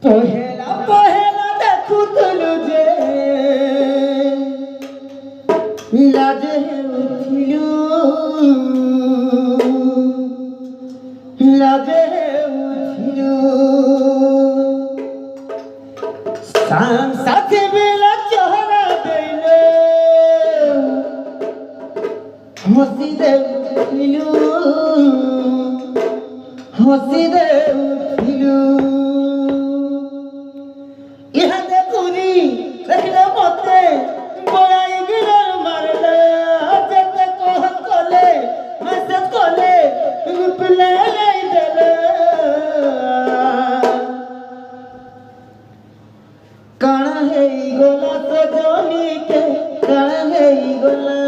पहला पहला देखू तुलु जे लाजे उठिलु लाजे उठिलु शाम साथे बेला चेहरा देले हंसी दे उठिलु हंसी दे उठिलु देखले मते बड़ाई गिरल मारले जते कोहत कोले मैसेज कोले रिप्ले ले देले काना है गोला सजनी के काना है गोला